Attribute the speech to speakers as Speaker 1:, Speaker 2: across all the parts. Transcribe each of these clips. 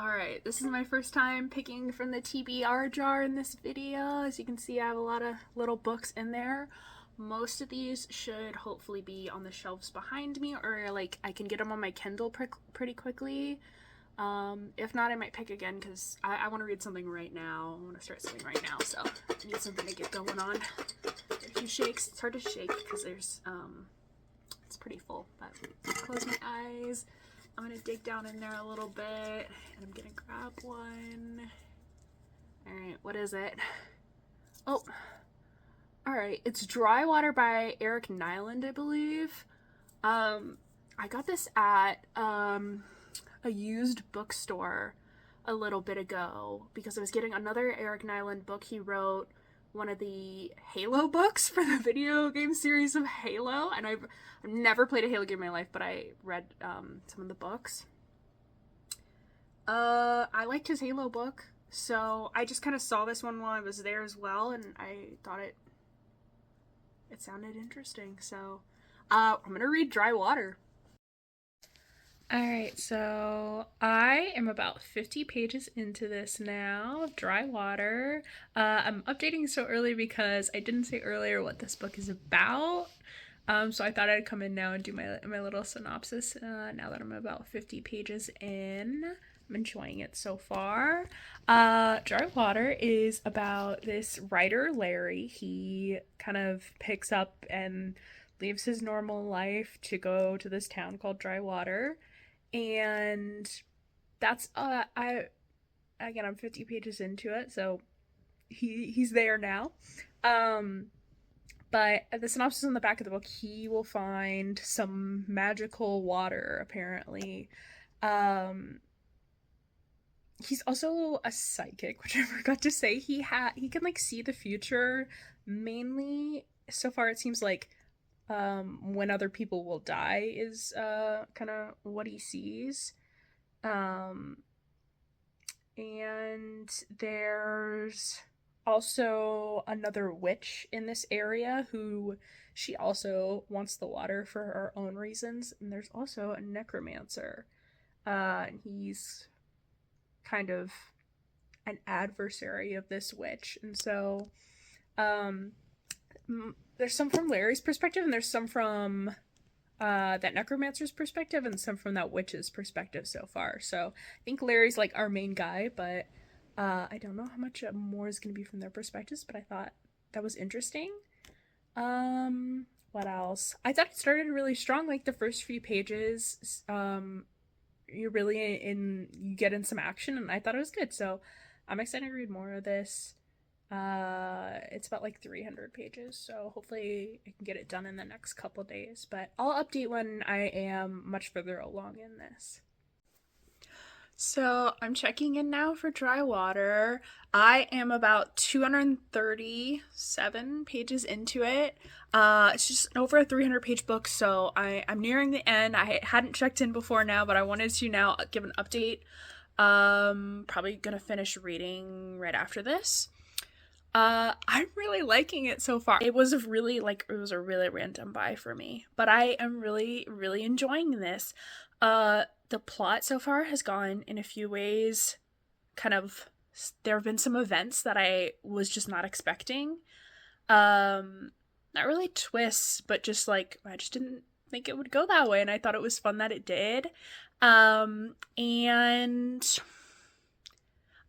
Speaker 1: Alright, this is my first time picking from the TBR jar in this video. As you can see, I have a lot of little books in there. Most of these should hopefully be on the shelves behind me, or like I can get them on my Kindle pretty quickly. If not, I might pick again because I want to read something right now. I want to start something right now, so I need something to get going on. A few shakes. It's hard to shake because it's pretty full, but close my eyes. I'm gonna dig down in there a little bit and I'm gonna grab one. Alright, what is it? Oh, alright, it's Dry Water by Eric Nyland, I believe. I got this at a used bookstore a little bit ago because I was getting another Eric Nyland book. He wrote one of the Halo books for the video game series of Halo, and I've never played a Halo game in my life, but I read some of the books. I liked his Halo book, so I just kind of saw this one while I was there as well, and I thought it sounded interesting, so I'm gonna read Dry Water. Alright, so I am about 50 pages into this now, Dry Water. I'm updating so early because I didn't say earlier what this book is about. So I thought I'd come in now and do my little synopsis now that I'm about 50 pages in. I'm enjoying it so far. Dry Water is about this writer, Larry. He kind of picks up and leaves his normal life to go to this town called Dry Water. And that's I'm 50 pages into it, so he's there now. But the synopsis on the back of the book, he will find some magical water, apparently. He's also a psychic, which I forgot to say. He can like see the future, mainly. So far it seems like when other people will die is kind of what he sees. And there's also another witch in this area who she also wants the water for her own reasons. And there's also a necromancer. And he's kind of an adversary of this witch. And so there's some from Larry's perspective, and there's some from that necromancer's perspective, and some from that witch's perspective so far. So I think Larry's like our main guy, but I don't know how much more is going to be from their perspectives, but I thought that was interesting. What else? I thought it started really strong, like the first few pages. You're really you get in some action, and I thought it was good. So I'm excited to read more of this. It's about like 300 pages, so hopefully I can get it done in the next couple days, but I'll update when I am much further along in this. So I'm checking in now for Dry Water. I am about 237 pages into it. It's just over a 300 page book, so I'm nearing the end. I hadn't checked in before now, but I wanted to now give an update. Probably gonna finish reading right after this. I'm really liking it so far. It was a really random buy for me, but I am really, really enjoying this. The plot so far has gone in a few ways. There have been some events that I was just not expecting. Not really twists, but just like, I just didn't think it would go that way, and I thought it was fun that it did. And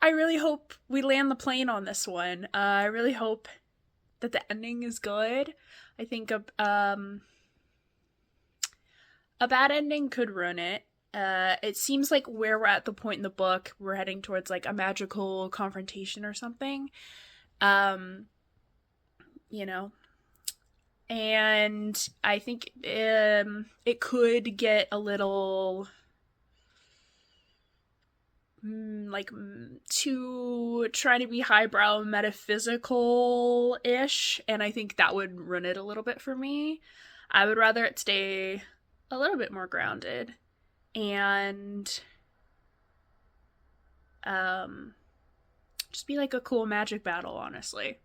Speaker 1: I really hope we land the plane on this one. I really hope that the ending is good. I think a bad ending could ruin it. It seems like where we're at the point in the book, we're heading towards like a magical confrontation or something. And I think it could get a little too trying to be highbrow metaphysical-ish, and I think that would ruin it a little bit for me. I would rather it stay a little bit more grounded and just be like a cool magic battle, honestly.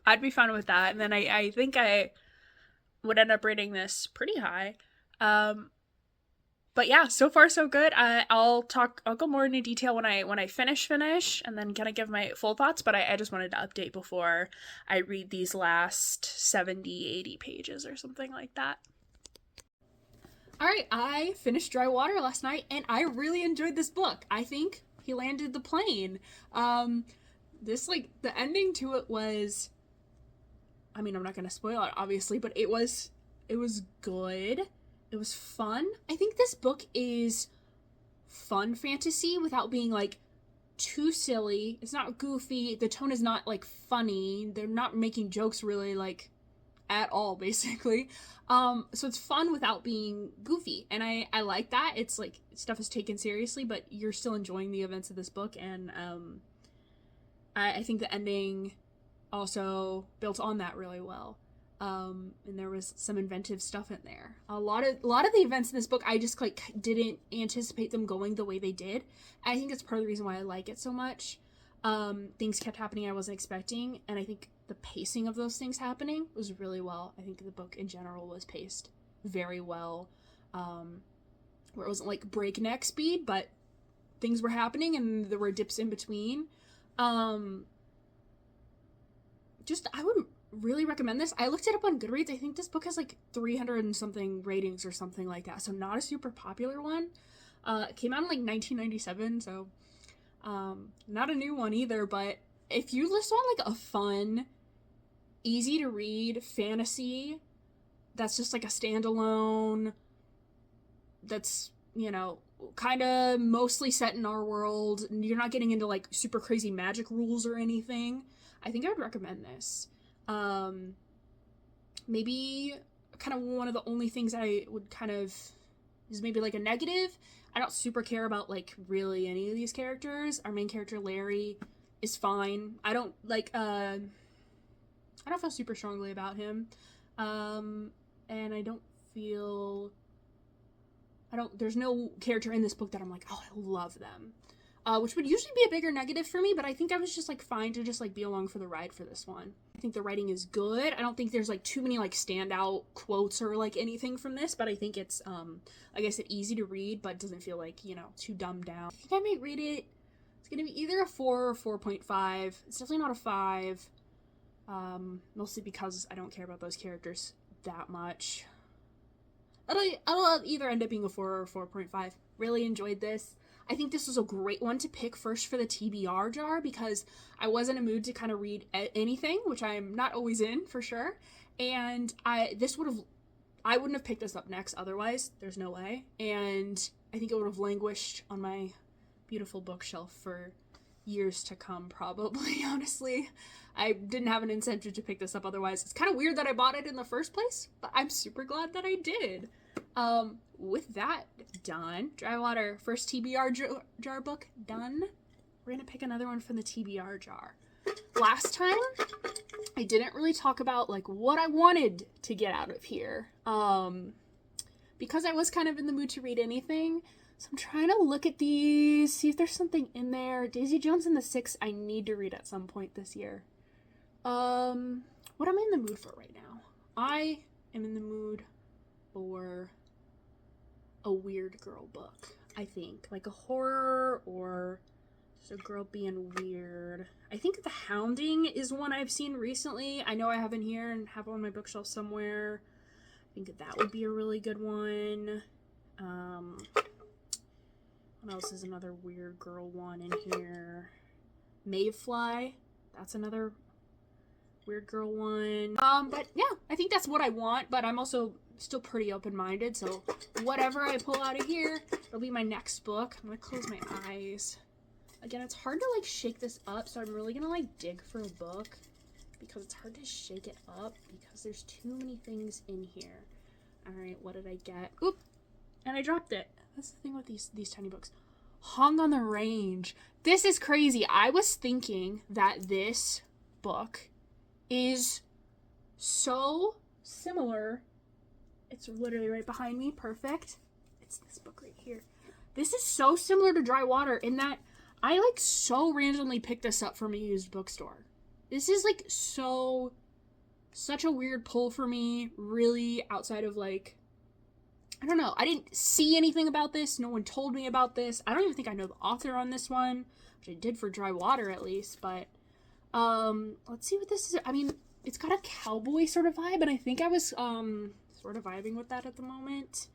Speaker 1: I'd be fine with that, and then I think I would end up rating this pretty high. But yeah, so far so good. I'll go more into detail when I finish, and then kind of give my full thoughts, but I just wanted to update before I read these last 70-80 pages or something like that. Alright, I finished Dry Water last night, and I really enjoyed this book. I think he landed the plane. The ending to it was, I mean, I'm not going to spoil it, obviously, but it was good. It was fun. I think this book is fun fantasy without being, like, too silly. It's not goofy. The tone is not, like, funny. They're not making jokes really, like, at all, basically. So it's fun without being goofy. And I like that. It's, like, stuff is taken seriously, but you're still enjoying the events of this book. And I think the ending also built on that really well. And there was some inventive stuff in there. A lot of the events in this book, I just like didn't anticipate them going the way they did. I think that's part of the reason why I like it so much. Things kept happening I wasn't expecting, and I think the pacing of those things happening was really well. I think the book in general was paced very well, where it wasn't like breakneck speed, but things were happening and there were dips in between. I would really recommend this. I looked it up on Goodreads. I think this book has like 300 and something ratings or something like that, so not a super popular one. It came out in like 1997, so not a new one either, but if you just want like a fun, easy to read fantasy that's just like a standalone, that's, you know, kind of mostly set in our world, and you're not getting into like super crazy magic rules or anything, I think I would recommend this. Maybe kind of one of the only things I would kind of is maybe like a negative. I don't super care about like really any of these characters. Our main character Larry is fine. I don't feel super strongly about him. And there's no character in this book that I'm like, oh, I love them. Which would usually be a bigger negative for me, but I think I was just like fine to just like be along for the ride for this one. I think the writing is good. I don't think there's like too many like standout quotes or like anything from this, but I think it's like I said, easy to read, but doesn't feel like, you know, too dumbed down. I think I might rate it. It's gonna be either a 4 or 4.5. It's definitely not a 5. Mostly because I don't care about those characters that much. I'll either end up being a 4 or 4.5. Really enjoyed this. I think this was a great one to pick first for the TBR jar because I was in a mood to kind of read anything, which I'm not always in for sure. And I wouldn't have picked this up next otherwise. There's no way. And I think it would have languished on my beautiful bookshelf for years to come, probably, honestly. I didn't have an incentive to pick this up otherwise. It's kind of weird that I bought it in the first place, but I'm super glad that I did. With that done, Dry Water, first TBR jar book done. We're gonna pick another one from the TBR jar. Last time, I didn't really talk about like what I wanted to get out of here. Because I was kind of in the mood to read anything. So I'm trying to look at these, see if there's something in there. Daisy Jones and the Six I need to read at some point this year. What am I in the mood for right now? I am in the mood for a weird girl book, I think. Like a horror or just a girl being weird. I think The Hounding is one I've seen recently. I know I have in here and have on my bookshelf somewhere. I think that would be a really good one. What else is another weird girl one in here? Mayfly. That's another weird girl one. But yeah, I think that's what I want, but I'm also still pretty open-minded, so whatever I pull out of here, it'll be my next book. I'm gonna close my eyes. Again, it's hard to like shake this up, so I'm really gonna like dig for a book because it's hard to shake it up because there's too many things in here. Alright, what did I get? Oop! And I dropped it. That's the thing with these tiny books. Hung on the Range. This is crazy. I was thinking that this book is so similar. It's literally right behind me. Perfect. It's this book right here. This is so similar to Dry Water in that I like so randomly picked this up from a used bookstore. This is like such a weird pull for me, really outside of like I don't know. I didn't see anything about this. No one told me about this. I don't even think I know the author on this one, which I did for Dry Water at least. But let's see what this is. I mean, it's got a cowboy sort of vibe, and I think I was sort of vibing with that at the moment.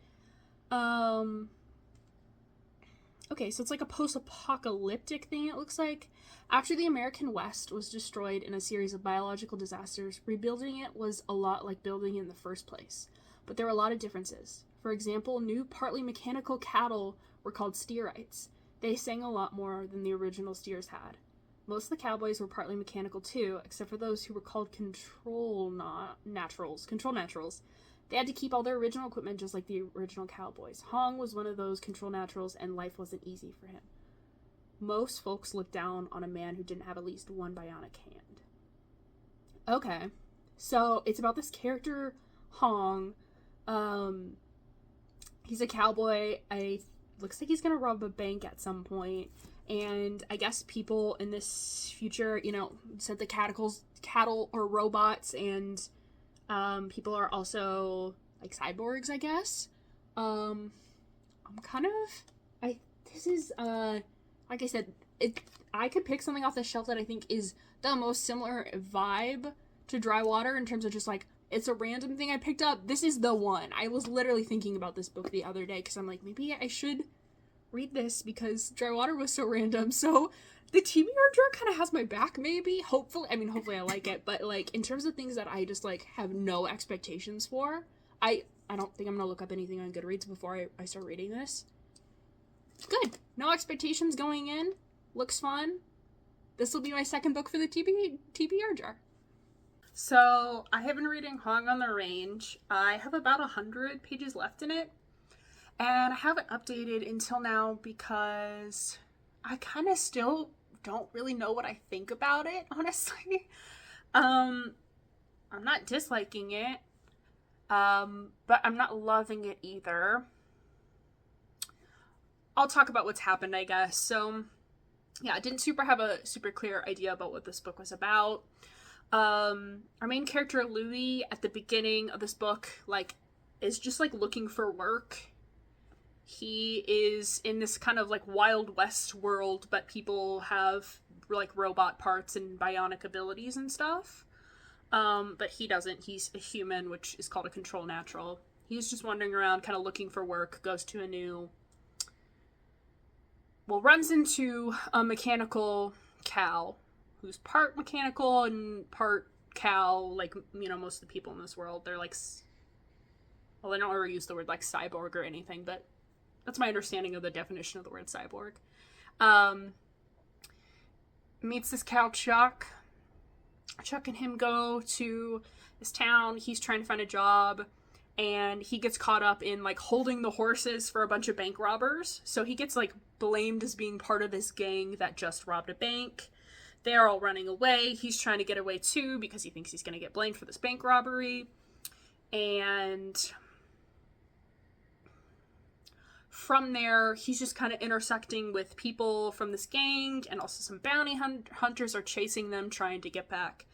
Speaker 1: Okay, so it's like a post-apocalyptic thing, it looks like. After the American West was destroyed in a series of biological disasters, rebuilding it was a lot like building it in the first place. But there were a lot of differences. For example, new partly mechanical cattle were called steerites. They sang a lot more than the original steers had. Most of the cowboys were partly mechanical too, except for those who were called control naturals. They had to keep all their original equipment just like the original cowboys. Hong was one of those control naturals, and life wasn't easy for him. Most folks looked down on a man who didn't have at least one bionic hand. Okay, so it's about this character, Hong. He's a cowboy. Looks like he's gonna rob a bank at some point. And I guess people in this future, said the cattle are robots, and people are also like cyborgs, I guess. This is like I said, I could pick something off the shelf that I think is the most similar vibe to Dry Water in terms of just like, it's a random thing I picked up. This is the one. I was literally thinking about this book the other day because I'm like, maybe I should read this because Dry Water was so random. So the TBR jar kind of has my back, maybe. Hopefully I like it, but like in terms of things that I just like have no expectations for, I don't think I'm gonna look up anything on Goodreads before I start reading this. Good. No expectations going in. Looks fun. This will be my second book for the TBR jar. So I have been reading Hong on the Range. I have about 100 pages left in it. And I haven't updated until now because I kind of still don't really know what I think about it, honestly. I'm not disliking it, but I'm not loving it either. I'll talk about what's happened, I guess. So, yeah, I didn't have a super clear idea about what this book was about. Our main character, Louis, at the beginning of this book, is just, looking for work. He is in this kind of, Wild West world, but people have, robot parts and bionic abilities and stuff. But he doesn't. He's a human, which is called a control natural. He's just wandering around, kind of looking for work, goes to runs into a mechanical cow who's part mechanical and part cow, most of the people in this world. They're they don't ever use the word cyborg or anything, but that's my understanding of the definition of the word cyborg. Meets this cow, Chuck. Chuck and him go to this town. He's trying to find a job, and he gets caught up in holding the horses for a bunch of bank robbers. So he gets blamed as being part of this gang that just robbed a bank. They're all running away. He's trying to get away too because he thinks he's going to get blamed for this bank robbery. And from there, he's just kind of intersecting with people from this gang, and also some bounty hunters are chasing them, trying to get back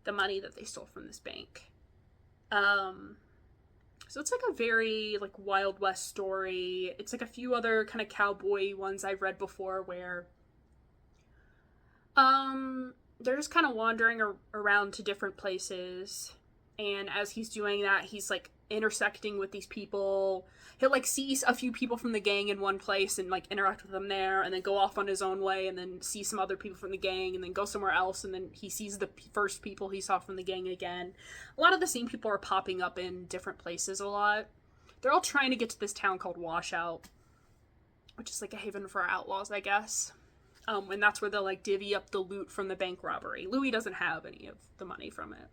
Speaker 1: the money that they stole from this bank. So it's a very Wild West story. It's a few other kind of cowboy ones I've read before where they're just kind of wandering around to different places, and as he's doing that, he's intersecting with these people. He'll see a few people from the gang in one place and interact with them there, and then go off on his own way, and then see some other people from the gang, and then go somewhere else, and then he sees the first people he saw from the gang again. A lot of the same people are popping up in different places a lot. They're all trying to get to this town called Washout, which is a haven for outlaws, I guess. And that's where they'll divvy up the loot from the bank robbery. Louis doesn't have any of the money from it.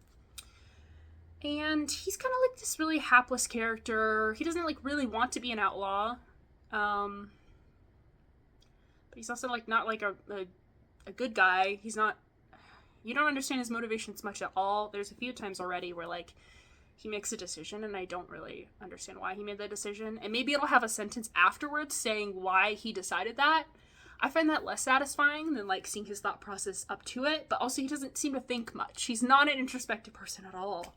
Speaker 1: And he's kind of this really hapless character. He doesn't really want to be an outlaw. But he's also not a good guy. He's not, you don't understand his motivations much at all. There's a few times already where he makes a decision and I don't really understand why he made that decision. And maybe it'll have a sentence afterwards saying why he decided that. I find that less satisfying than seeing his thought process up to it. But also he doesn't seem to think much. He's not an introspective person at all.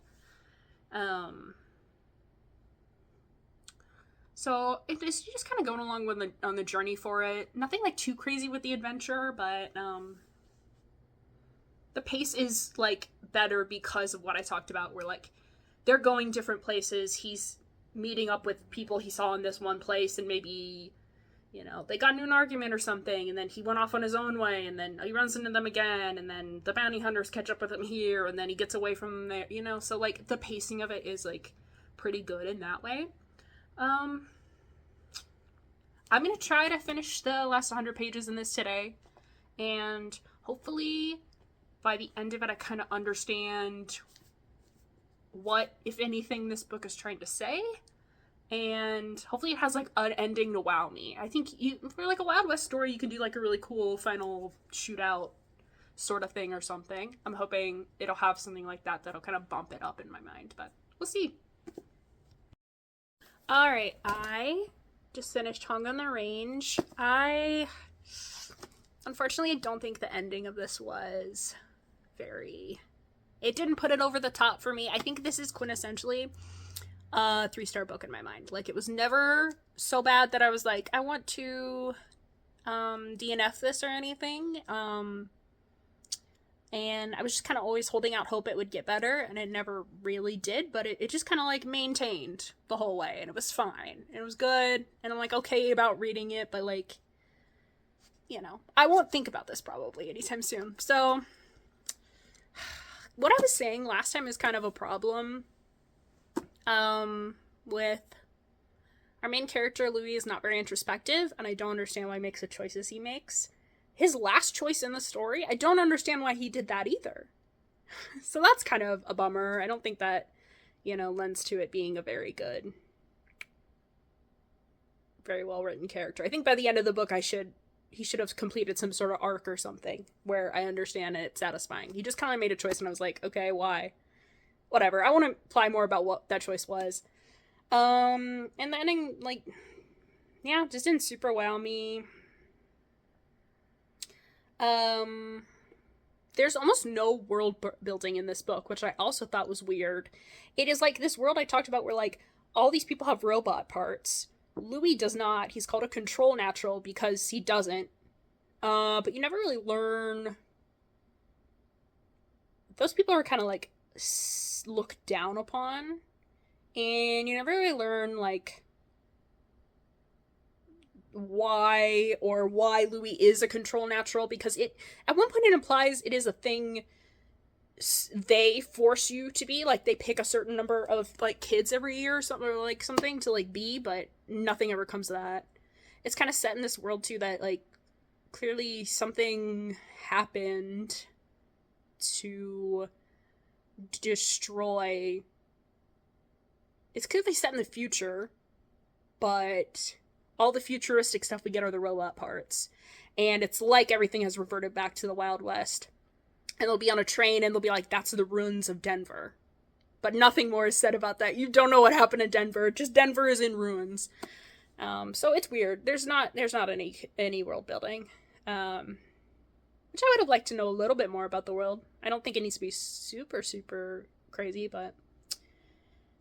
Speaker 1: So it's just kind of going along with on the journey for it. Nothing like too crazy with the adventure, but the pace is like better because of what I talked about. Where like they're going different places. He's meeting up with people he saw in this one place, and maybe, you know, they got into an argument or something, and then he went off on his own way, and then he runs into them again, and then the bounty hunters catch up with him here, and then he gets away from them there, you know? So, like, the pacing of it is, like, pretty good in that way. I'm gonna try to finish the last 100 pages in this today, and hopefully by the end of it I kind of understand what, if anything, this book is trying to say. And hopefully it has, like, an ending to wow me. I think for, like, a Wild West story, you can do, like, a really cool final shootout sort of thing or something. I'm hoping it'll have something like that that'll kind of bump it up in my mind, but we'll see. Alright, I just finished Hung on the Range. Unfortunately, I don't think the ending of this was very... It didn't put it over the top for me. I think this is quintessentially a 3-star book in my mind. Like, it was never so bad that I was like, I want to DNF this or anything. And I was just kind of always holding out hope it would get better, and it never really did, but it just kind of, like, maintained the whole way, and it was fine. And it was good, and I'm, like, okay about reading it, but, like, you know, I won't think about this probably anytime soon. So, what I was saying last time is kind of a problem. With our main character, Louis, is not very introspective, and I don't understand why he makes the choices he makes. His last choice in the story, I don't understand why he did that either. So that's kind of a bummer. I don't think that, you know, lends to it being a very good, very well written character. I think by the end of the book, he should have completed some sort of arc or something where I understand it, it's satisfying. He just kind of made a choice, and I was like, okay, why? Whatever. I want to imply more about what that choice was. And the ending, like, yeah, just didn't super wow me. There's almost no world building in this book, which I also thought was weird. It is like this world I talked about where, like, all these people have robot parts. Louis does not. He's called a control natural because he doesn't. But you never really learn. Those people are kind of, like, looked down upon, and you never really learn, like, why Louis is a control natural, because it at one point it implies it is a thing they force you to be, like, they pick a certain number of, like, kids every year or something, or like something to, like, be, but nothing ever comes to that. It's kind of set in this world too that, like, clearly something happened to destroy. It's clearly set in the future, but all the futuristic stuff we get are the robot parts, and it's like everything has reverted back to the Wild West. And they'll be on a train, and they'll be like, that's the ruins of Denver, but nothing more is said about that. You don't know what happened in Denver, just Denver is in ruins. So it's weird. There's not any world building, which I would have liked to know a little bit more about the world. I don't think it needs to be super, super crazy, but...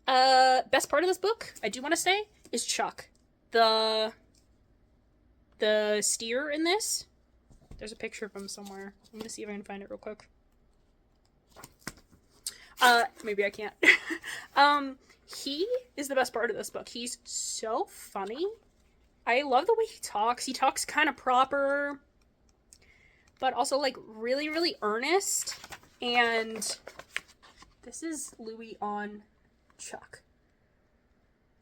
Speaker 1: best part of this book, I do want to say, is Chuck. The steer in this. There's a picture of him somewhere. I'm gonna see if I can find it real quick. Maybe I can't. He is the best part of this book. He's so funny. I love the way he talks. He talks kind of proper, but also, like, really, really earnest. And this is Louis on Chuck.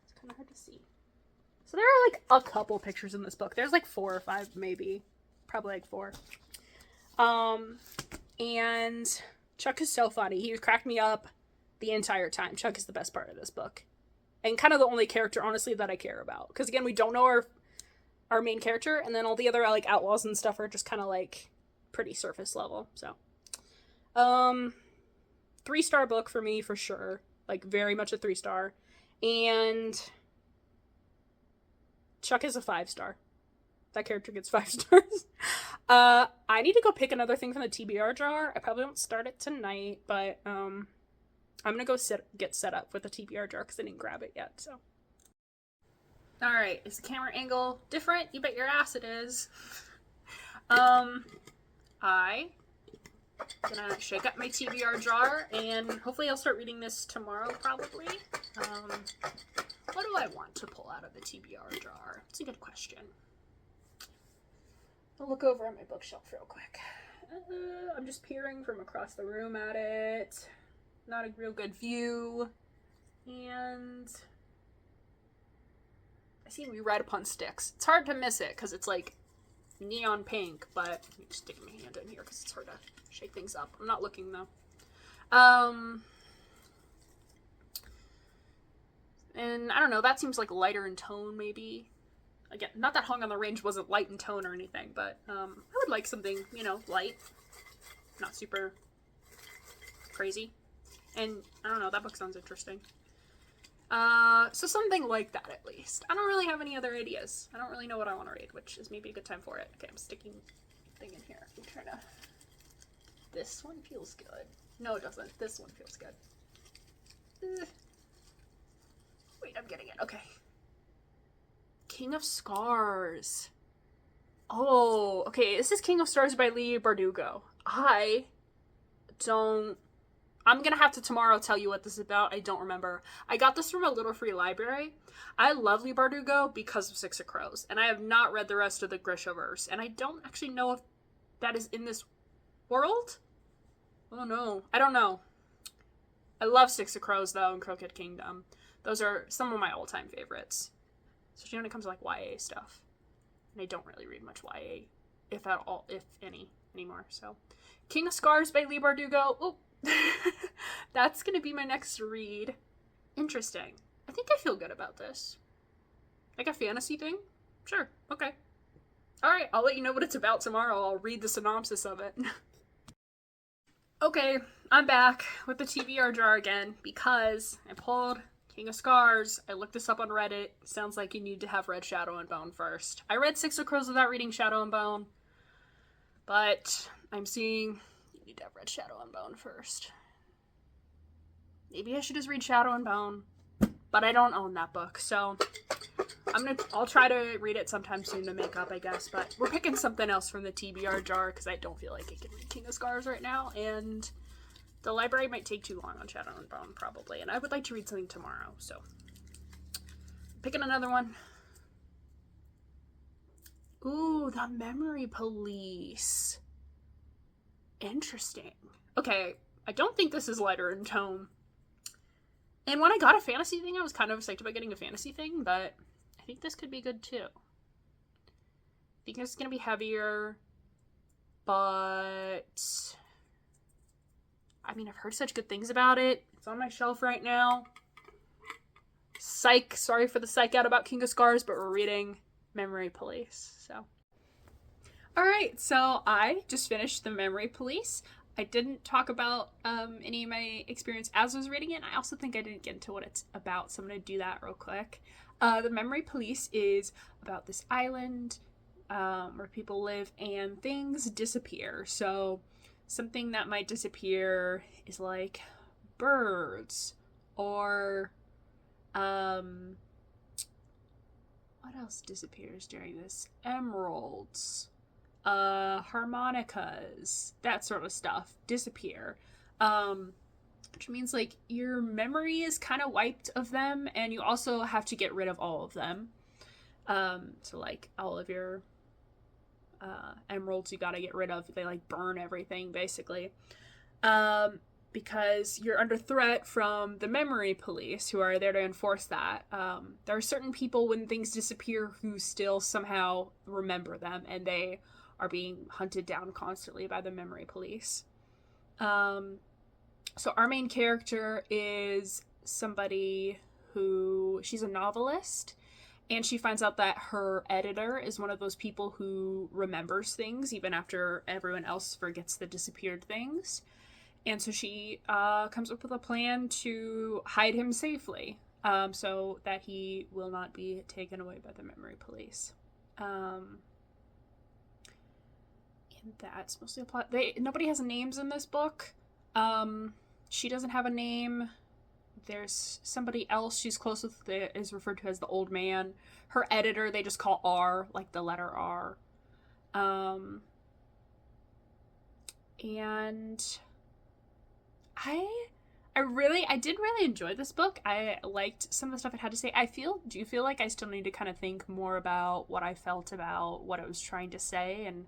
Speaker 1: It's kind of hard to see. So there are, like, a couple pictures in this book. There's, like, 4 or 5, maybe. Probably, like, 4. And Chuck is so funny. He cracked me up the entire time. Chuck is the best part of this book. And kind of the only character, honestly, that I care about. Because, again, we don't know our main character, and then all the other, like, outlaws and stuff are just kind of, like, pretty surface level. So, 3-star book for me, for sure. Like, very much a 3-star. And Chuck is a 5-star. That character gets 5 stars. I need to go pick another thing from the TBR jar. I probably won't start it tonight, but I'm gonna go get set up with the TBR jar because I didn't grab it yet. So Alright, is the camera angle different? You bet your ass it is. I gonna shake up my TBR jar, and hopefully I'll start reading this tomorrow, probably. What do I want to pull out of the TBR jar? It's a good question. I'll look over at my bookshelf real quick. I'm just peering from across the room at it. Not a real good view. And I see We Ride Upon Sticks. It's hard to miss it because it's like neon pink, but let me just stick my hand in here because it's hard to shake things up. I'm not looking though. And I don't know, that seems like lighter in tone maybe. Again, not that Hung on the Range wasn't light in tone or anything, but I would like something, you know, light. Not super crazy. And I don't know, that book sounds interesting. So something like that at least. I don't really have any other ideas. I don't really know what I want to read, which is maybe a good time for it. Okay, I'm sticking thing in here. I'm trying to... This one feels good. No, it doesn't. This one feels good. Wait, I'm getting it. Okay. King of Scars. Oh, okay. This is King of Stars by Leigh Bardugo. I'm gonna have to tomorrow tell you what this is about. I don't remember. I got this from a little free library. I love Leigh Bardugo because of Six of Crows, and I have not read the rest of the Grishaverse, and I don't actually know if that is in this world? Oh no. I don't know. I love Six of Crows, though, and Crooked Kingdom. Those are some of my all-time favorites. Especially when it comes to, like, YA stuff. And I don't really read much YA, if at all, if any, anymore, so. King of Scars by Leigh Bardugo. Oh, that's gonna be my next read. Interesting. I think I feel good about this. Like a fantasy thing? Sure, okay. Alright, I'll let you know what it's about tomorrow. I'll read the synopsis of it. Okay, I'm back with the TBR jar again because I pulled King of Scars. I looked this up on Reddit. Sounds like you need to have read Shadow and Bone first. I read Six of Crows without reading Shadow and Bone, but I'm seeing you need to have read Shadow and Bone first. Maybe I should just read Shadow and Bone, but I don't own that book, so I'll try to read it sometime soon to make up, I guess, but we're picking something else from the TBR jar because I don't feel like I can read King of Scars right now, and the library might take too long on Shadow and Bone, probably, and I would like to read something tomorrow, so picking another one. Ooh, The Memory Police. Interesting. Okay, I don't think this is lighter in tone. And when I got a fantasy thing, I was kind of psyched about getting a fantasy thing, but I think this could be good too. I think it's going to be heavier, but I mean, I've heard such good things about it. It's on my shelf right now. Psych. Sorry for the psych out about King of Scars, but we're reading Memory Police, so. Alright, so I just finished The Memory Police. I didn't talk about any of my experience as I was reading it, and I also think I didn't get into what it's about, so I'm going to do that real quick. The Memory Police is about this island where people live and things disappear. So something that might disappear is like birds or what else disappears during this? Emeralds. Harmonicas, that sort of stuff disappear, which means like your memory is kind of wiped of them, and you also have to get rid of all of them. So like all of your emeralds you gotta get rid of. They like burn everything basically, because you're under threat from the Memory Police, who are there to enforce that. There are certain people when things disappear who still somehow remember them, and they are being hunted down constantly by the Memory Police. So our main character is somebody who, she's a novelist, and she finds out that her editor is one of those people who remembers things even after everyone else forgets the disappeared things. And so she comes up with a plan to hide him safely, so that he will not be taken away by the Memory Police. And that's mostly a plot. Nobody has names in this book. She doesn't have a name. there's somebody else she's close with that is referred to as the old man. Her editor, they just call R, like the letter R. And I did really enjoy this book. I liked some of the stuff it had to say. Do you feel like I still need to kind of think more about what I felt about what it was trying to say and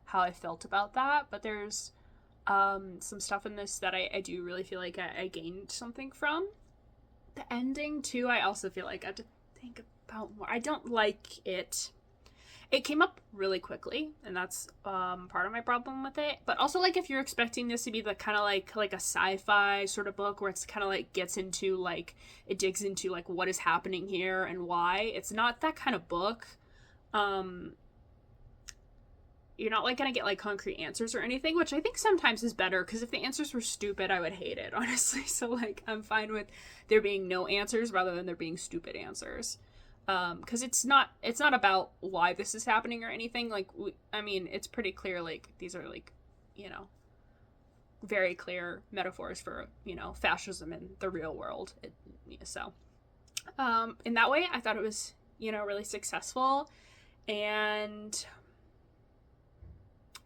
Speaker 1: how I felt about that? But there's some stuff in this that I do really feel like I gained something from. The ending, too, I also feel like I have to think about more. I don't like it. It came up really quickly, and that's part of my problem with it. But also, like, if you're expecting this to be the kind of like a sci-fi sort of book where it's kind of like gets into like it digs into like what is happening here and why, it's not that kind of book. You're not like gonna get like concrete answers or anything, which I think sometimes is better, because if the answers were stupid, I would hate it, honestly. So like I'm fine with there being no answers rather than there being stupid answers. Because it's not about why this is happening or anything. Like, I mean, it's pretty clear, like, these are, like, you know, very clear metaphors for, you know, fascism in the real world. So, in that way, I thought it was, you know, really successful, and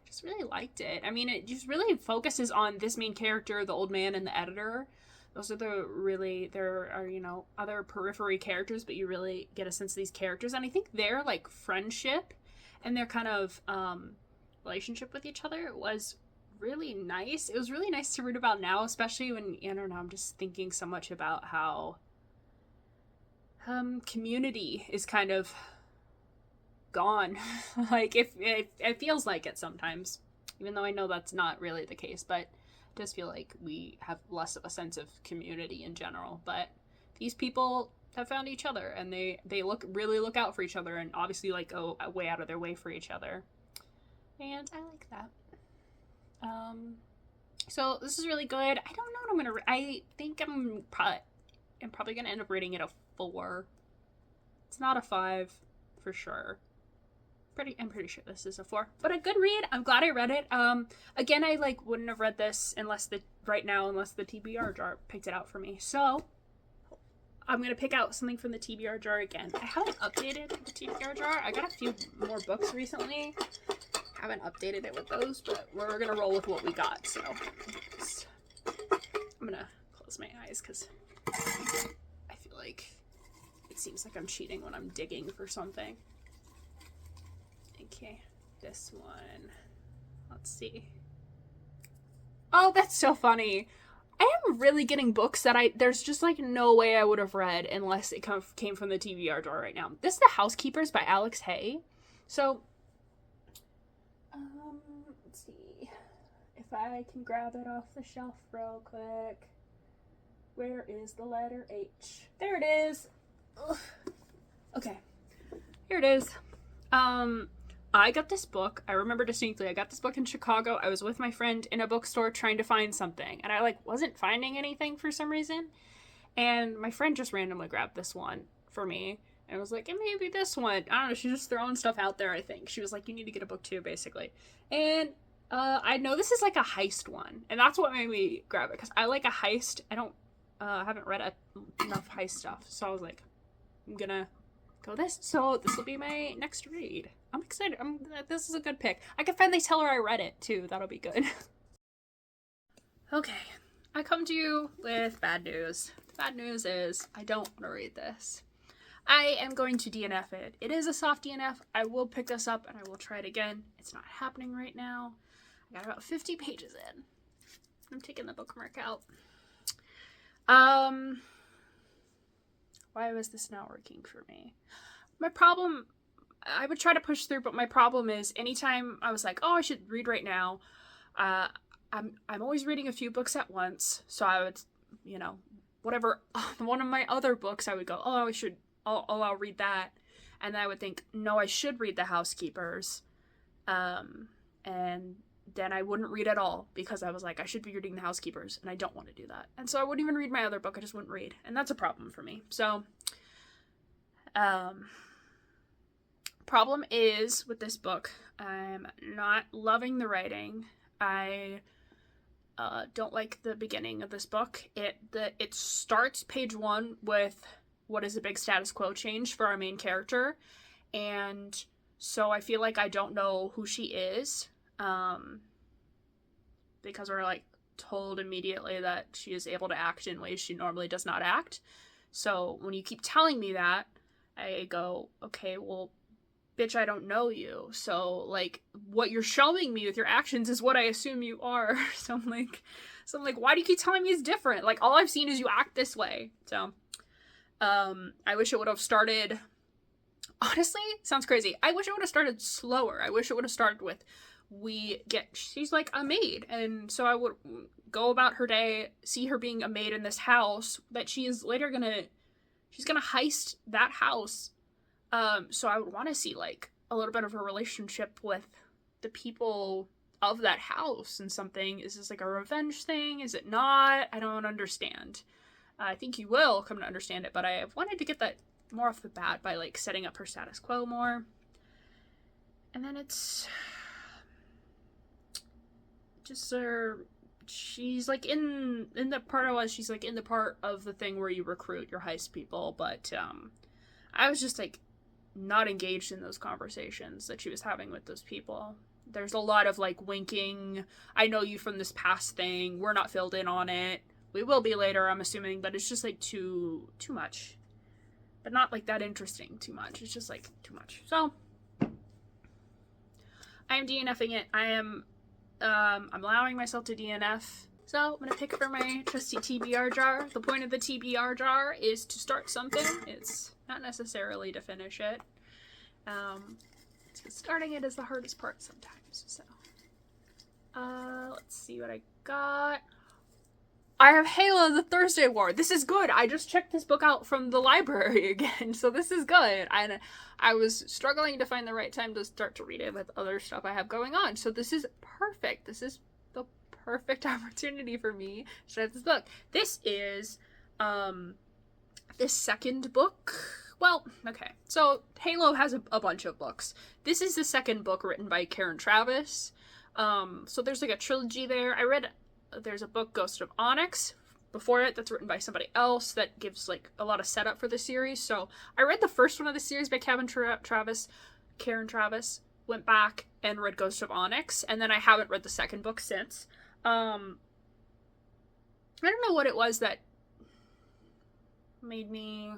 Speaker 1: I just really liked it. I mean, it just really focuses on this main character, the old man, and the editor. Those are there are, you know, other periphery characters, but you really get a sense of these characters. And I think their, like, friendship and their kind of relationship with each other was really nice. It was really nice to read about now, especially when, I don't know, I'm just thinking so much about how community is kind of gone. Like, it feels like it sometimes, even though I know that's not really the case, but does feel like we have less of a sense of community in general. But these people have found each other, and they really look out for each other, and obviously like go way out of their way for each other, and I like that. So this is really good. I don't know what I'm gonna I think I'm probably gonna end up rating it a 4. It's not a 5 for sure. I'm pretty sure this is a 4, but a good read. I'm glad I read it. Again, I like wouldn't have read this unless the TBR jar picked it out for me. So I'm gonna pick out something from the TBR jar again. I haven't updated the TBR jar. I got a few more books recently. Haven't updated it with those, but we're gonna roll with what we got. So I'm gonna close my eyes because I feel like it seems like I'm cheating when I'm digging for something. Okay, this one. Let's see. Oh, that's so funny. I am really getting books that there's just like no way I would have read unless it came from the TBR jar right now. This is The Housekeepers by Alex Hay. So, let's see if I can grab it off the shelf real quick. Where is the letter H? There it is. Ugh. Okay, here it is. I got this book. I remember distinctly. I got this book in Chicago. I was with my friend in a bookstore trying to find something, and I like wasn't finding anything for some reason. And my friend just randomly grabbed this one for me, and I was like, maybe this one. I don't know. She's just throwing stuff out there. I think she was like, you need to get a book too, basically. And I know this is like a heist one, and that's what made me grab it, because I like a heist. I haven't read enough heist stuff, so I was like, I'm gonna go this. So this will be my next read. I'm excited. This is a good pick. I can finally tell her I read it, too. That'll be good. Okay. I come to you with bad news. The bad news is I don't want to read this. I am going to DNF it. It is a soft DNF. I will pick this up and I will try it again. It's not happening right now. I got about 50 pages in. I'm taking the bookmark out. Why was this not working for me? My problem, I would try to push through, but my problem is anytime I was like, oh, I should read right now, I'm always reading a few books at once. So I would, you know, whatever, one of my other books, I would go, oh, I'll read that. And then I would think, no, I should read The Housekeepers. And then I wouldn't read at all because I was like, I should be reading The Housekeepers, and I don't want to do that. And so I wouldn't even read my other book. I just wouldn't read. And that's a problem for me. So, problem is with this book, I'm not loving the writing. I don't like the beginning of this book. It starts page 1 with what is a big status quo change for our main character, and so I feel like I don't know who she is, because we're like told immediately that she is able to act in ways she normally does not act. So when you keep telling me that, I go, okay, well, bitch, I don't know you. So, like, what you're showing me with your actions is what I assume you are. So I'm like, why do you keep telling me it's different? Like, all I've seen is you act this way. So, I wish it would have started, honestly, sounds crazy. I wish it would have started slower. I wish it would have started with, she's like a maid. And so I would go about her day, see her being a maid in this house that she is later she's gonna heist that house. So I would want to see, like, a little bit of a relationship with the people of that house and something. Is this, like, a revenge thing? Is it not? I don't understand. I think you will come to understand it, but I wanted to get that more off the bat by, like, setting up her status quo more. And then it's just she's, like, in the part she's, like, in the part of the thing where you recruit your heist people, but, I was just, like, not engaged in those conversations that she was having with those people. There's a lot of, like, winking. I know you from this past thing. We're not filled in on it. We will be later, I'm assuming, but it's just, like, too much. But not, like, that interesting too much. It's just, like, too much. So, I am DNFing it. I'm allowing myself to DNF. So, I'm gonna pick for my trusty TBR jar. The point of the TBR jar is to start something. It's not necessarily to finish it. Starting it is the hardest part sometimes. So, let's see what I got. I have Halo the Thursday War. This is good. I just checked this book out from the library again, so this is good. And I was struggling to find the right time to start to read it with other stuff I have going on. So this is perfect. This is the perfect opportunity for me to start this book. This is this second book. Well, okay. So Halo has a bunch of books. This is the second book written by Karen Traviss. So there's like a trilogy there. There's a book, Ghost of Onyx, before it that's written by somebody else that gives like a lot of setup for the series. So I read the first one of the series by Karen Traviss, went back and read Ghost of Onyx, and then I haven't read the second book since. I don't know what it was that made me,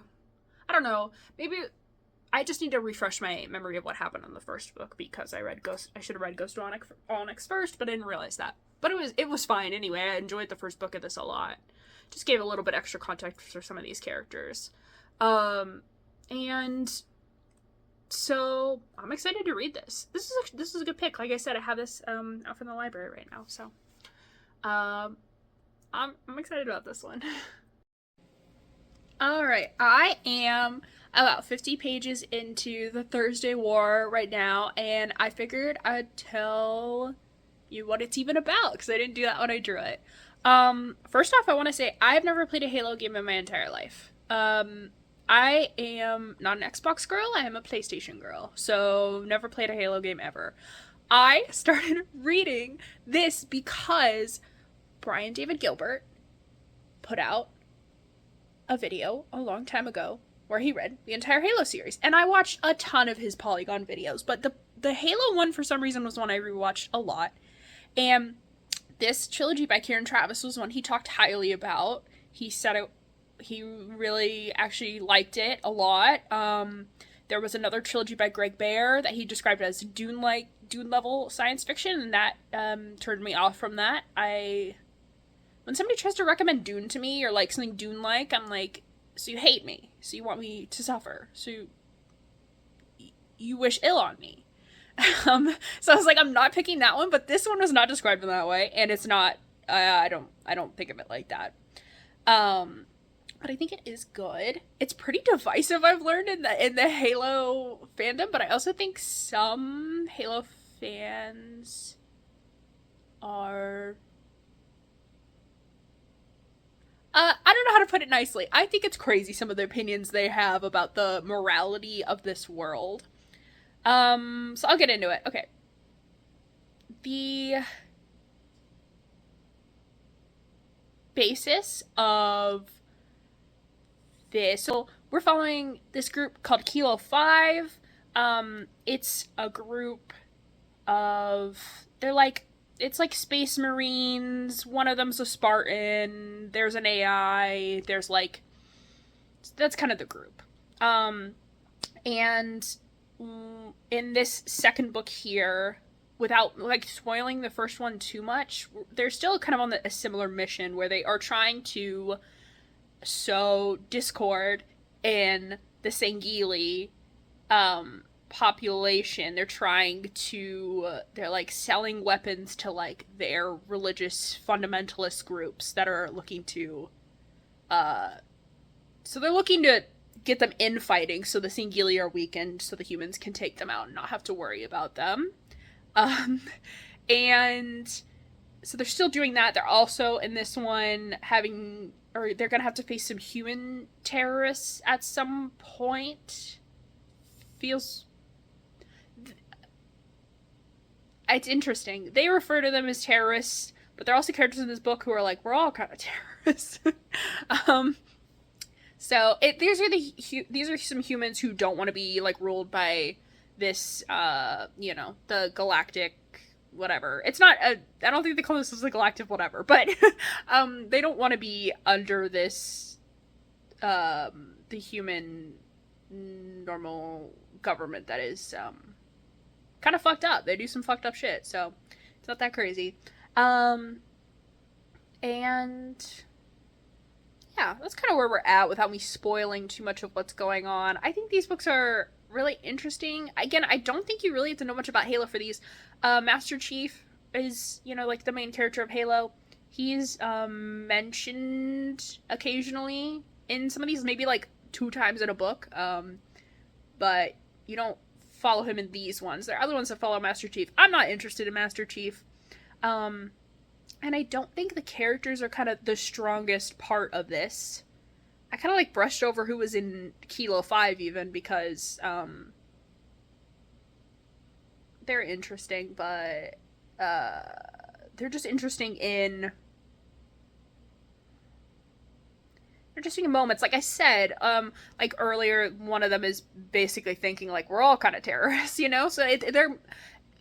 Speaker 1: I don't know, maybe I just need to refresh my memory of what happened in the first book, because I should have read Ghost of Onyx first, but I didn't realize that. But it was fine anyway. I enjoyed the first book of this a lot. Just gave a little bit extra context for some of these characters. And so I'm excited to read this. This is a good pick. Like I said, I have this out from the library right now, so I'm excited about this one. Alright, I am about 50 pages into the Thursday War right now, and I figured I'd tell you what it's even about, because I didn't do that when I drew it. First off, I want to say I've never played a Halo game in my entire life. I am not an Xbox girl, I am a PlayStation girl, so never played a Halo game ever. I started reading this because Brian David Gilbert put out a video a long time ago where he read the entire Halo series, and I watched a ton of his Polygon videos, but the Halo one for some reason was one I rewatched a lot. And this trilogy by Karen Traviss was one he talked highly about. He said he really actually liked it a lot. There was another trilogy by Greg Bear that he described as Dune level science fiction, and that turned me off from that. When somebody tries to recommend Dune to me, or like something Dune-like, I'm like, so you hate me, so you want me to suffer, so you wish ill on me. So I was like, I'm not picking that one, but this one was not described in that way, and it's not, I don't think of it like that. But I think it is good. It's pretty divisive, I've learned, in the Halo fandom, but I also think some Halo fans are, I don't know how to put it nicely. I think it's crazy, some of the opinions they have about the morality of this world. So I'll get into it. Okay. basis of this. So we're following this group called Kilo 5. It's a group of, they're like, it's like space marines. One of them's a Spartan. There's an AI. There's like, that's kind of the group. And in this second book here, without like spoiling the first one too much, they're still kind of on a similar mission where they are trying to sow discord in the Sangheili population. They're like selling weapons to like their religious fundamentalist groups that are looking to so they're looking to get them infighting so the Sangheili are weakened so the humans can take them out and not have to worry about them. And so they're still doing that. They're also in this one they're gonna have to face some human terrorists at some point. It's interesting. They refer to them as terrorists, but there are also characters in this book who are like, we're all kind of terrorists. So these are some humans who don't want to be like ruled by this, the galactic whatever. It's not I don't think they call this as the galactic whatever, but they don't want to be under this the human normal government that is kind of fucked up. They do some fucked up shit, so it's not that crazy. And yeah, that's kind of where we're at without me spoiling too much of what's going on. I think these books are really interesting. Again, I don't think you really have to know much about Halo for these. Master Chief is, like the main character of Halo. He's mentioned occasionally in some of these, maybe like 2 times in a book. But you don't follow him in these ones. There are other ones that follow Master Chief. I'm not interested in Master Chief. And I don't think the characters are kind of the strongest part of this. I kind of like brushed over who was in Kilo 5 even because they're interesting, but they're just interesting in moments. Like I said, like earlier, one of them is basically thinking like we're all kind of terrorists, So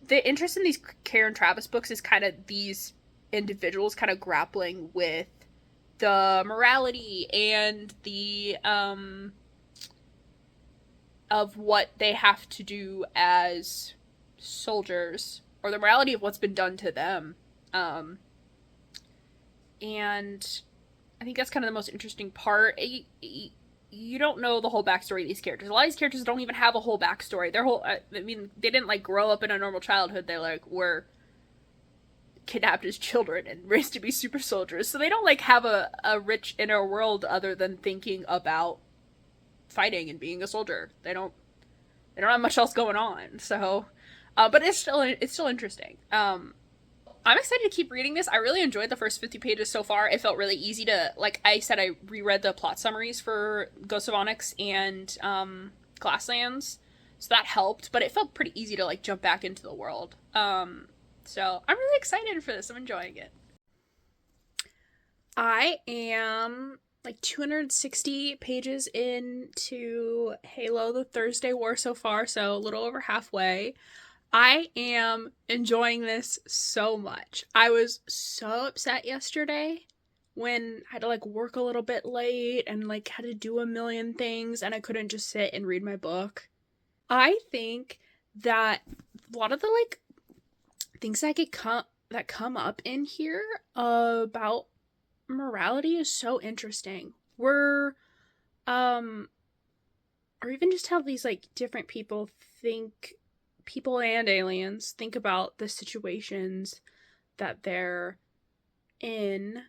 Speaker 1: the interest in these Karen Travis books is kind of these individuals kind of grappling with the morality and the of what they have to do as soldiers, or the morality of what's been done to them. And I think that's kind of the most interesting part. You don't know the whole backstory of these characters. A lot of these characters don't even have a whole backstory. They didn't like grow up in a normal childhood. They like were kidnapped as children and raised to be super soldiers. So they don't like have a rich inner world other than thinking about fighting and being a soldier. They don't have much else going on. So, but it's still interesting. I'm excited to keep reading this. I really enjoyed the first 50 pages so far. It felt really easy to, like I said, I reread the plot summaries for Ghosts of Onyx and Glasslands, so that helped, but it felt pretty easy to like jump back into the world. So I'm really excited for this. I'm enjoying it. I am like 260 pages into Halo the Thursday War so far, so a little over halfway. I am enjoying this so much. I was so upset yesterday when I had to like work a little bit late and like had to do a million things and I couldn't just sit and read my book. I think that a lot of the like things that come up in here about morality is so interesting. Or even just how these like different people and aliens think about the situations that they're in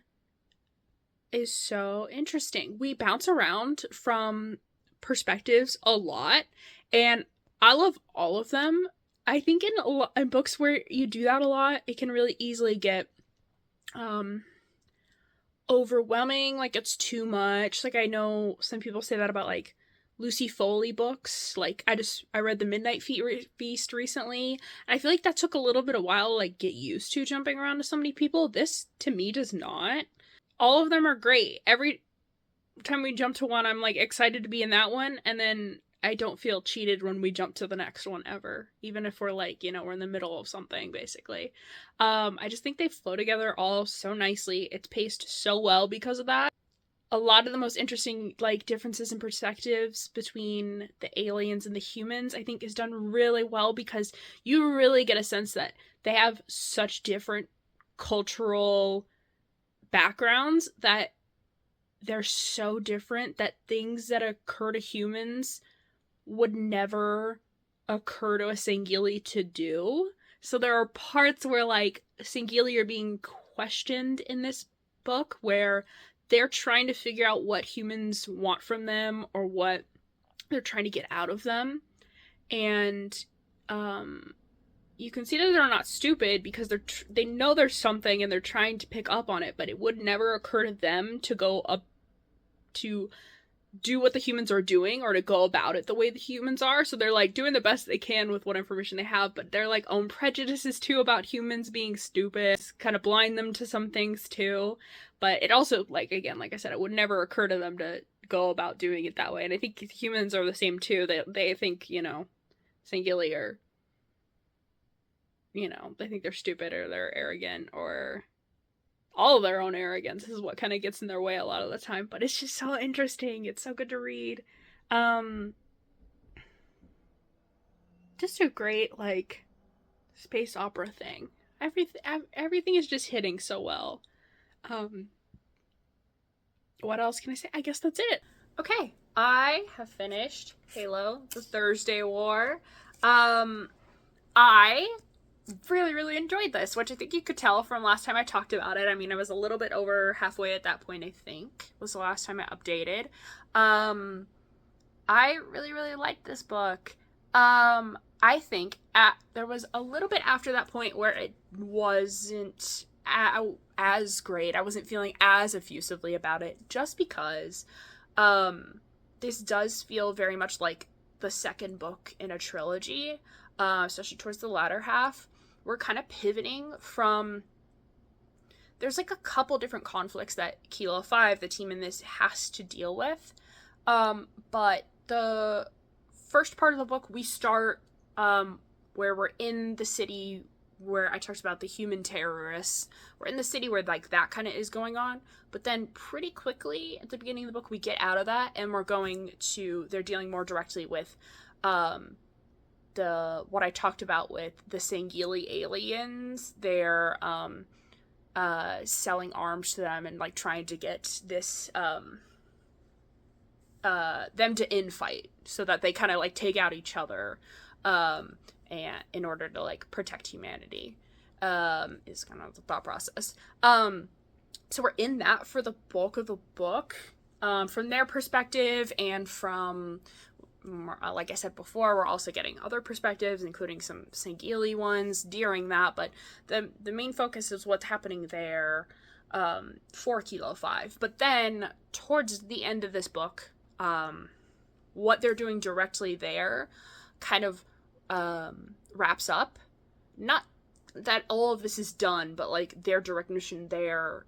Speaker 1: is so interesting. We bounce around from perspectives a lot, and I love all of them. I think in books where you do that a lot, it can really easily get overwhelming, like it's too much. Like I know some people say that about like Lucy Foley books. Like I read The Midnight Feast recently, and I feel like that took a little bit of while to like get used to jumping around to so many people. This to me does not. all of them are great. Every time we jump to one, I'm like excited to be in that one, and then I don't feel cheated when we jump to the next one ever, even if we're like, we're in the middle of something, basically. I just think they flow together all so nicely. It's paced so well because of that. A lot of the most interesting like differences in perspectives between the aliens and the humans, I think, is done really well, because you really get a sense that they have such different cultural backgrounds, that they're so different that things that occur to humans would never occur to a Sangheili to do. So there are parts where like Sangheili are being questioned in this book, where they're trying to figure out what humans want from them or what they're trying to get out of them. And you can see that they're not stupid, because they know there's something and they're trying to pick up on it, but it would never occur to them to go up to do what the humans are doing, or to go about it the way the humans are. So they're like doing the best they can with what information they have, but their like own prejudices too about humans being stupid kind of blind them to some things too. But it also, like, again, like I said, it would never occur to them to go about doing it that way. And I think humans are the same too. They think, Sangheili are, they think they're stupid, or they're arrogant, or all of their own arrogance is what kind of gets in their way a lot of the time. But it's just so interesting. It's so good to read. Just a great like space opera thing. Everything is just hitting so well. What else can I say? I guess that's it. Okay, I have finished Halo: The Thursday War. I really, really enjoyed this, which I think you could tell from last time I talked about it. I mean, I was a little bit over halfway at that point, I think, was the last time I updated. I really, really liked this book. I think there was a little bit after that point where it wasn't as great. I wasn't feeling as effusively about it, just because this does feel very much like the second book in a trilogy, especially towards the latter half. We're kind of pivoting from... There's like a couple different conflicts that Kilo 5, the team in this, has to deal with. But the first part of the book, we start where we're in the city where I talked about the human terrorists. We're in the city where like that kind of is going on. But then pretty quickly at the beginning of the book, we get out of that and we're going to... They're dealing more directly with... what I talked about with the Sangheili aliens. They're selling arms to them and like trying to get this them to infight so that they kind of like take out each other and in order to like protect humanity, is kind of the thought process. So we're in that for the bulk of the book, from their perspective, and from... like I said before, we're also getting other perspectives, including some Sangheili ones during that, but the main focus is what's happening there for Kilo 5. But then, towards the end of this book, what they're doing directly there kind of wraps up. Not that all of this is done, but like their direct mission there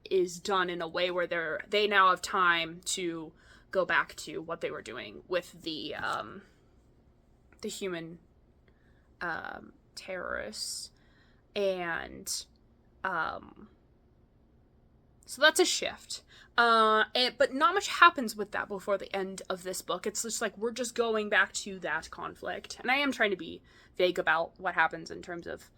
Speaker 1: is done in a way where they now have time to go back to what they were doing with the human terrorists. And so that's a shift. But not much happens with that before the end of this book. It's just like we're just going back to that conflict. And I am trying to be vague about what happens in terms of,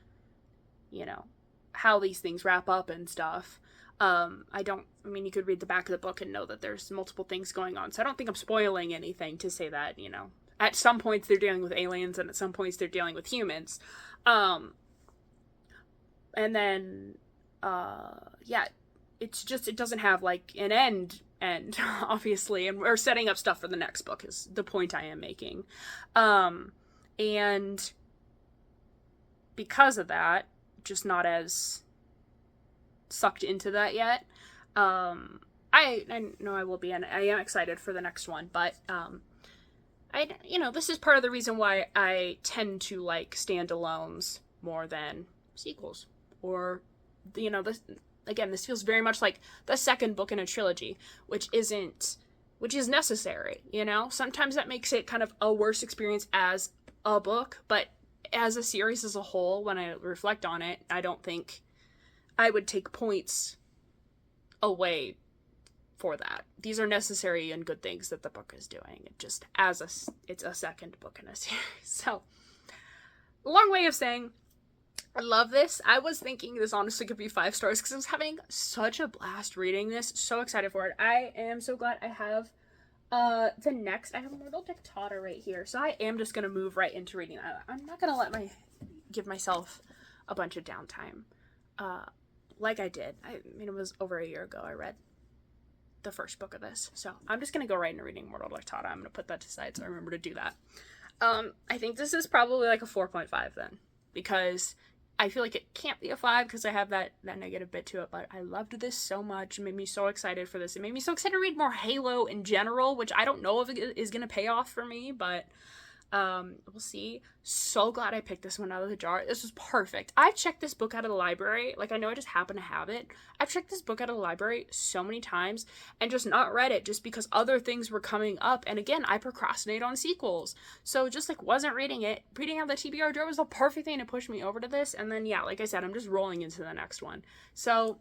Speaker 1: how these things wrap up and stuff. You could read the back of the book and know that there's multiple things going on. So I don't think I'm spoiling anything to say that, at some points they're dealing with aliens and at some points they're dealing with humans. And then, it's just, it doesn't have like an end, obviously. And we're setting up stuff for the next book is the point I am making. And because of that, just not as sucked into that yet. I know I will be, and I am excited for the next one, but this is part of the reason why I tend to like standalones more than sequels, or again, this feels very much like the second book in a trilogy, which is necessary, you know? Sometimes that makes it kind of a worse experience as a book, but as a series as a whole, when I reflect on it, I don't think I would take points away for that. These are necessary and good things that the book is doing. It just it's a second book in a series. So, long way of saying I love this. I was thinking this honestly could be 5 stars because I was having such a blast reading this. So excited for it. I am so glad I have I have Mortal Dictata right here. So I am just going to move right into reading that. I'm not going to give myself a bunch of downtime. Like I did. I mean, it was over a year ago I read the first book of this. So I'm just going to go right into reading Mortal Dictata. I'm going to put that aside so I remember to do that. I think this is probably like a 4.5 then, because I feel like it can't be a 5 because I have that negative bit to it, but I loved this so much. It made me so excited for this. It made me so excited to read more Halo in general, which I don't know if it is going to pay off for me, but we'll see. So glad I picked this one out of the jar. This was perfect. I've checked this book out of the library. Like, I know I just happen to have it. I've checked this book out of the library so many times and just not read it just because other things were coming up. And again, I procrastinate on sequels. So just like wasn't reading it. Reading out the TBR jar was the perfect thing to push me over to this. And then, yeah, like I said, I'm just rolling into the next one. So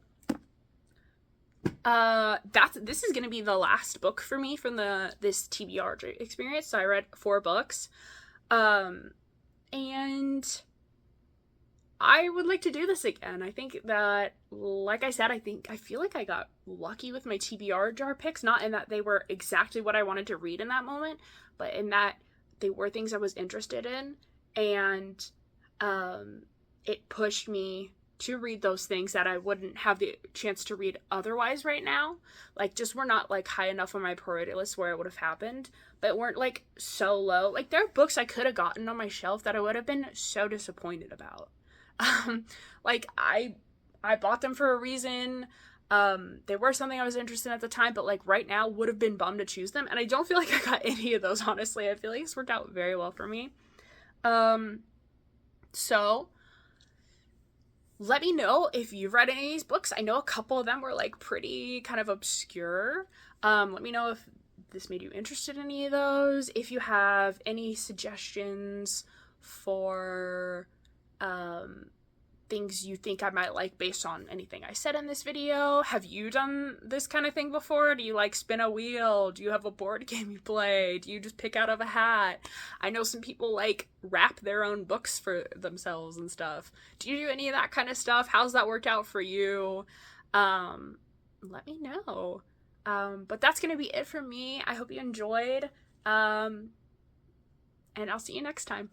Speaker 1: this is gonna be the last book for me from this TBR experience. So I read 4 books, and I would like to do this again. I think that, like I said, I feel like I got lucky with my TBR jar picks, not in that they were exactly what I wanted to read in that moment, but in that they were things I was interested in, and it pushed me to read those things that I wouldn't have the chance to read otherwise right now. Like, just were not, like, high enough on my priority list where it would have happened, but weren't, like, so low. Like, there are books I could have gotten on my shelf that I would have been so disappointed about. Like, I bought them for a reason. They were something I was interested in at the time, but, like, right now would have been bummed to choose them, and I don't feel like I got any of those, honestly. I feel like this worked out very well for me. So let me know if you've read any of these books. I know a couple of them were, like, pretty kind of obscure. Let me know if this made you interested in any of those. If you have any suggestions for things you think I might like based on anything I said in this video. Have you done this kind of thing before? Do you, like, spin a wheel? Do you have a board game you play? Do you just pick out of a hat? I know some people, like, wrap their own books for themselves and stuff. Do you do any of that kind of stuff? How's that worked out for you? Let me know. But that's gonna be it for me. I hope you enjoyed. And I'll see you next time.